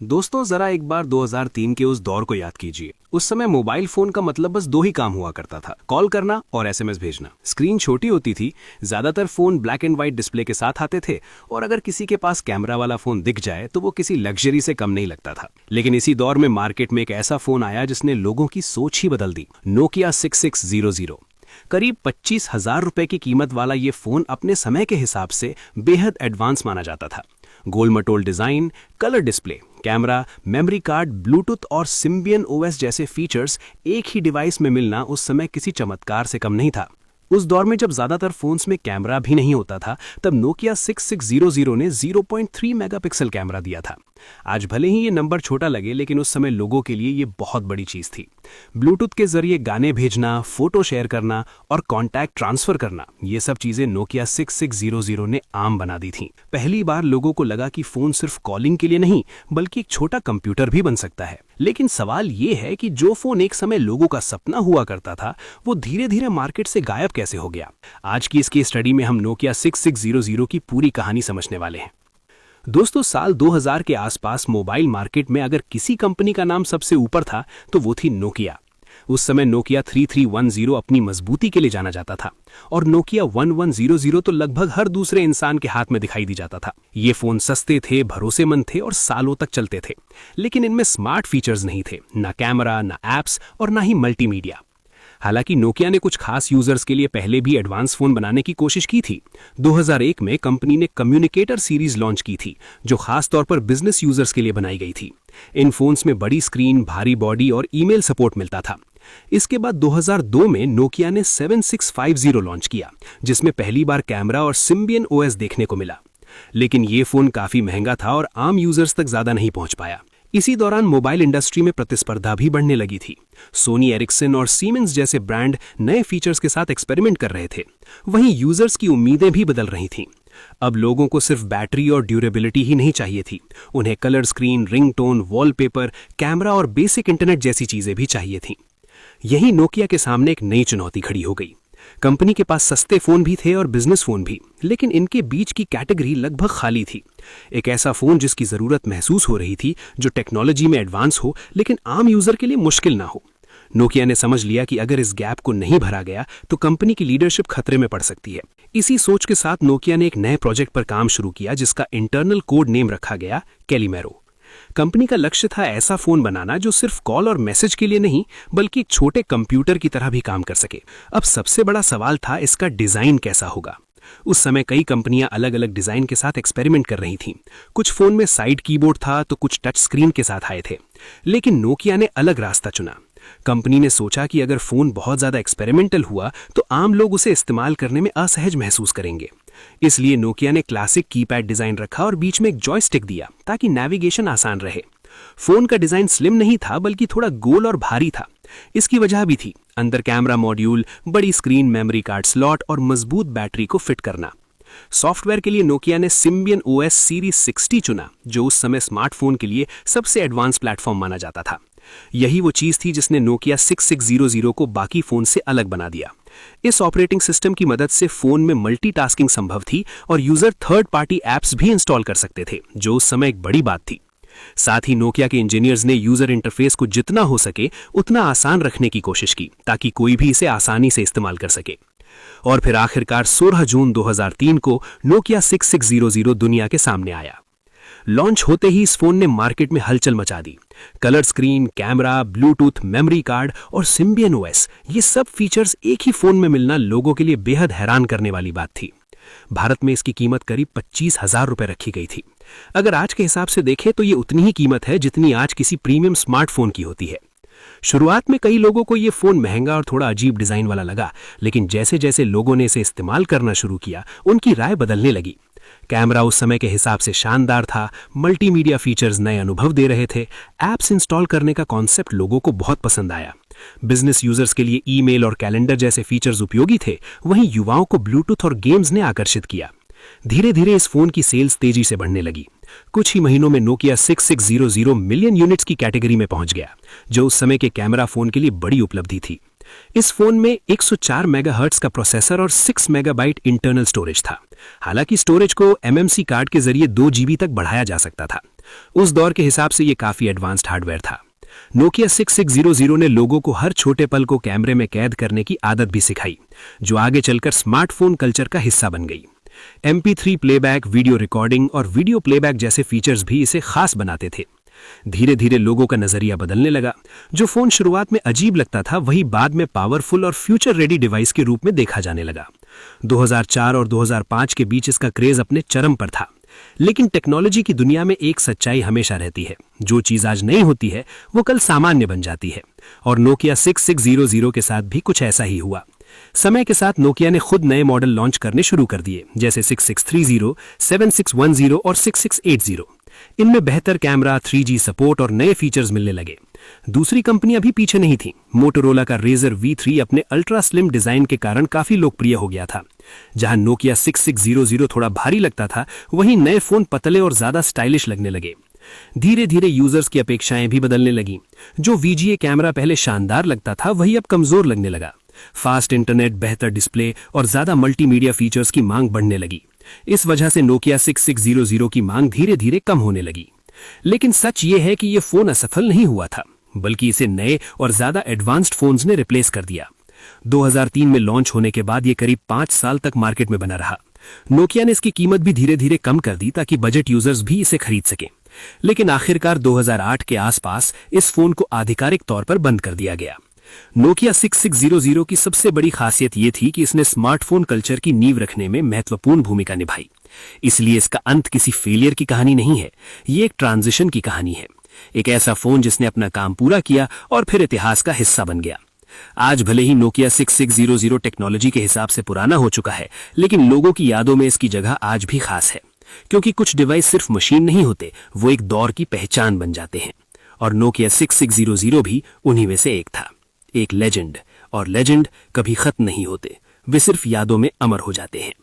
दोस्तों जरा एक बार 2003 के उस दौर को याद कीजिए। उस समय मोबाइल फोन का मतलब बस दो ही काम हुआ करता था, कॉल करना और एसएमएस भेजना। स्क्रीन छोटी होती थी, ज्यादातर phone black and white display के साथ आते थे और अगर किसी के पास कैमरा वाला फोन दिख जाए तो वो किसी लग्जरी से कम नहीं लगता था। लेकिन इसी दौर में मार्केट में एक ऐसा फोन आया जिसने लोगों की सोच ही बदल दी, नोकिया 6600। करीब 25,000 रुपए की कीमत वाला ये फोन अपने समय के हिसाब से बेहद एडवांस माना जाता था। गोल मटोल design, colour display, camera, memory card, Bluetooth और सिम्बियन ओएस जैसे फीचर्स एक ही डिवाइस में मिलना उस समय किसी चमत्कार से कम नहीं था। उस दौर में जब ज्यादातर फोन्स में कैमरा भी नहीं होता था, तब नोकिया 6600 ने 0.3 मेगापिक्सल कैमरा दिया था। आज भले ही ये नंबर छोटा लगे, लेकिन उस समय लोगों के लिए ये बहुत बड़ी चीज थी। ब्लूटूथ के जरिए गाने भेजना, फोटो शेयर करना और कॉन्टैक्ट ट्रांसफर करना, ये सब चीजें नोकिया 6600 ने आम बना दी थी। पहली बार लोगों को लगा कि फोन सिर्फ कॉलिंग के लिए नहीं बल्कि एक छोटा कंप्यूटर भी बन सकता है। लेकिन सवाल ये है कि जो फोन एक समय लोगों का सपना हुआ करता था, वो धीरे धीरे मार्केट से गायब कैसे हो गया। आज की इस केस स्टडी में हम नोकिया 6600 की पूरी कहानी समझने वाले हैं। दोस्तों, साल 2000 के आसपास मोबाइल मार्केट में अगर किसी कंपनी का नाम सबसे ऊपर था तो वो थी नोकिया। उस समय नोकिया 3310 अपनी मजबूती के लिए जाना जाता था और नोकिया 1100 तो लगभग हर दूसरे इंसान के हाथ में दिखाई दी जाता था। ये फोन सस्ते थे, भरोसेमंद थे और सालों तक चलते थे। लेकिन इनमें स्मार्ट फीचर्स नहीं थे, ना कैमरा, ना एप्स और ना ही मल्टीमीडिया। हालांकि नोकिया ने कुछ खास यूजर्स के लिए पहले भी एडवांस फोन बनाने की कोशिश की थी। 2001 में कंपनी ने कम्युनिकेटर सीरीज लॉन्च की थी, जो खास तौर पर बिजनेस यूजर्स के लिए बनाई गई थी। इन फोन्स में बड़ी स्क्रीन, भारी बॉडी और ईमेल सपोर्ट मिलता था। इसके बाद 2002 में नोकिया ने 7650 लॉन्च किया, जिसमें पहली बार कैमरा और सिम्बियन ओएस देखने को मिला। लेकिन ये फोन काफी महंगा था और आम यूजर्स तक ज्यादा नहीं पहुंच पाया। इसी दौरान मोबाइल इंडस्ट्री में प्रतिस्पर्धा भी बढ़ने लगी थी। सोनी एरिक्सन और सीमेंस जैसे ब्रांड नए फीचर्स के साथ एक्सपेरिमेंट कर रहे थे। वहीं यूजर्स की उम्मीदें भी बदल रही थीं। अब लोगों को सिर्फ बैटरी और ड्यूरेबिलिटी ही नहीं चाहिए थी, उन्हें colour screen, ringtone, wallpaper, camera और बेसिक इंटरनेट जैसी चीजें भी चाहिए थीं। यही नोकिया के सामने एक नई चुनौती खड़ी हो गई। कंपनी के पास सस्ते फोन भी थे और बिजनेस फोन भी, लेकिन इनके बीच की कैटेगरी लगभग खाली थी। एक ऐसा फोन जिसकी जरूरत महसूस हो रही थी, जो टेक्नोलॉजी में एडवांस हो लेकिन आम यूजर के लिए मुश्किल ना हो। नोकिया ने समझ लिया कि अगर इस गैप को नहीं भरा गया तो कंपनी की लीडरशिप खतरे में पड़ सकती है। इसी सोच के साथ नोकिया ने एक नए प्रोजेक्ट पर काम शुरू किया, जिसका इंटरनल कोड नेम रखा गया कैलिमेरो। कंपनी का लक्ष्य था ऐसा फोन बनाना जो सिर्फ कॉल और मैसेज के लिए नहीं बल्कि एक छोटे कंप्यूटर की तरह भी काम कर सके। अब सबसे बड़ा सवाल था इसका डिजाइन कैसा होगा। उस समय कई कंपनियां अलग अलग डिजाइन के साथ एक्सपेरिमेंट कर रही थीं। कुछ फोन में साइड कीबोर्ड था तो कुछ टच स्क्रीन के साथ आए थे। लेकिन नोकिया ने अलग रास्ता चुना। कंपनी ने सोचा कि अगर फोन बहुत ज्यादा एक्सपेरिमेंटल हुआ तो आम लोग उसे इस्तेमाल करने में असहज महसूस करेंगे। इसलिए नोकिया ने क्लासिक कीपैड डिजाइन रखा और बीच में एक जॉयस्टिक दिया ताकि नेविगेशन आसान रहे। फोन का डिजाइन स्लिम नहीं था बल्कि थोड़ा गोल और भारी था। इसकी वजह भी थी, अंदर कैमरा मॉड्यूल, बड़ी स्क्रीन, मेमोरी कार्ड स्लॉट और मजबूत बैटरी को फिट करना। सॉफ्टवेयर के लिए नोकिया ने सिम्बियन ओएस सीरीज 60 चुना, जो उस समय स्मार्टफोन के लिए सबसे एडवांस प्लेटफॉर्म माना जाता था। यही वो चीज थी जिसने नोकिया 6600 को बाकी फोन से अलग बना दिया। इस ऑपरेटिंग सिस्टम की मदद से फोन में मल्टीटास्किंग संभव थी और यूजर थर्ड पार्टी एप्स भी इंस्टॉल कर सकते थे, जो उस समय एक बड़ी बात थी। साथ ही नोकिया के इंजीनियर्स ने यूजर इंटरफेस को जितना हो सके उतना आसान रखने की कोशिश की ताकि कोई भी इसे आसानी से इस्तेमाल कर सके। और फिर आखिरकार 16 जून 2003 को नोकिया 6600 दुनिया के सामने आया। लॉन्च होते ही इस फोन ने मार्केट में हलचल मचा दी। Colour screen, camera, bluetooth, memory card और सिम्बियन ओएस, ये सब फीचर्स एक ही फोन में मिलना लोगों के लिए बेहद हैरान करने वाली बात थी। भारत में इसकी कीमत करीब 25,000 रुपए रखी गई थी। अगर आज के हिसाब से देखें तो ये उतनी ही कीमत है जितनी आज किसी प्रीमियम स्मार्टफोन की होती है। शुरुआत में कई लोगों को ये फोन महंगा और थोड़ा अजीब डिजाइन वाला लगा, लेकिन जैसे जैसे लोगों ने इसे इस्तेमाल करना शुरू किया, उनकी राय बदलने लगी। कैमरा उस समय के हिसाब से शानदार था, मल्टीमीडिया फीचर्स नए अनुभव दे रहे थे, एप्स इंस्टॉल करने का कॉन्सेप्ट लोगों को बहुत पसंद आया। बिजनेस यूजर्स के लिए ईमेल और कैलेंडर जैसे फीचर्स उपयोगी थे, वहीं युवाओं को ब्लूटूथ और गेम्स ने आकर्षित किया। धीरे धीरे इस फोन की सेल्स तेजी से बढ़ने लगी। कुछ ही महीनों में नोकिया 6600 मिलियन यूनिट्स की कैटेगरी में पहुंच गया, जो उस समय के कैमरा फोन के लिए बड़ी उपलब्धि थी। इस फोन में 104 मेगाहर्ट्ज का प्रोसेसर और 6 मेगाबाइट इंटरनल स्टोरेज था। हालांकि स्टोरेज को एमएमसी कार्ड के जरिए 2 GB तक बढ़ाया जा सकता था। उस दौर के हिसाब से ये काफी एडवांस्ड हार्डवेयर था। नोकिया 6600 ने लोगों को हर छोटे पल को कैमरे में कैद करने की आदत भी सिखाई, जो आगे चलकर स्मार्टफोन कल्चर का हिस्सा बन गई। MP3 प्लेबैक, वीडियो रिकॉर्डिंग और वीडियो प्लेबैक जैसे फीचर्स भी इसे खास बनाते थे। धीरे धीरे लोगों का नजरिया बदलने लगा। जो फोन शुरुआत में अजीब लगता था, वही बाद में पावरफुल और फ्यूचर रेडी डिवाइस के रूप में देखा जाने लगा। 2004 और 2005 के बीच इसका क्रेज अपने चरम पर था। लेकिन टेक्नोलॉजी की दुनिया में एक सच्चाई हमेशा रहती है, जो चीज आज नहीं होती है वो कल सामान्य बन जाती है। और नोकिया 6600 के साथ भी कुछ ऐसा ही हुआ। समय के साथ नोकिया ने खुद नए मॉडल लॉन्च करने शुरू कर दिए, जैसे 6630, 7610 और 6680। इनमें बेहतर कैमरा, 3G सपोर्ट और नए फीचर्स मिलने लगे। दूसरी कंपनियां भी पीछे नहीं थीं। मोटोरोला का रेजर V3 अपने अल्ट्रा स्लिम डिजाइन के कारण काफी लोकप्रिय हो गया था। जहां नोकिया 6600 थोड़ा भारी लगता था, वहीं नए फोन पतले और ज्यादा स्टाइलिश लगने लगे। धीरे धीरे यूजर्स की अपेक्षाएं भी बदलने लगी। जो VGA कैमरा पहले शानदार लगता था, वही अब कमजोर लगने लगा। फास्ट इंटरनेट, बेहतर डिस्प्ले और ज्यादा मल्टीमीडिया फीचर्स की मांग बढ़ने लगी। इस वजह से नोकिया 6600 की मांग धीरे धीरे कम होने लगी। लेकिन सच ये है कि यह फोन असफल नहीं हुआ था, बल्कि इसे नए और ज्यादा एडवांस्ड फोन्स ने रिप्लेस कर दिया। 2003 में लॉन्च होने के बाद यह करीब 5 साल तक मार्केट में बना रहा। नोकिया ने इसकी कीमत भी धीरे धीरे कम कर दी ताकि बजट यूजर्स भी इसे खरीद सकें। लेकिन आखिरकार 2008 के आसपास इस फोन को आधिकारिक तौर पर बंद कर दिया गया। नोकिया 6600 की सबसे बड़ी खासियत यह थी कि इसने स्मार्टफोन कल्चर की नींव रखने में महत्वपूर्ण भूमिका निभाई। इसलिए इसका अंत किसी फेलियर की कहानी नहीं है, ये एक ट्रांजिशन की कहानी है। एक ऐसा फोन जिसने अपना काम पूरा किया और फिर इतिहास का हिस्सा बन गया। आज भले ही नोकिया 6600 टेक्नोलॉजी के हिसाब से पुराना हो चुका है, लेकिन लोगों की यादों में इसकी जगह आज भी खास है। क्योंकि कुछ डिवाइस सिर्फ मशीन नहीं होते, वो एक दौर की पहचान बन जाते हैं। और नोकिया 6600 भी उन्हीं में से एक था। एक लेजेंड, और लेजेंड कभी खत्म नहीं होते, वे सिर्फ यादों में अमर हो जाते हैं।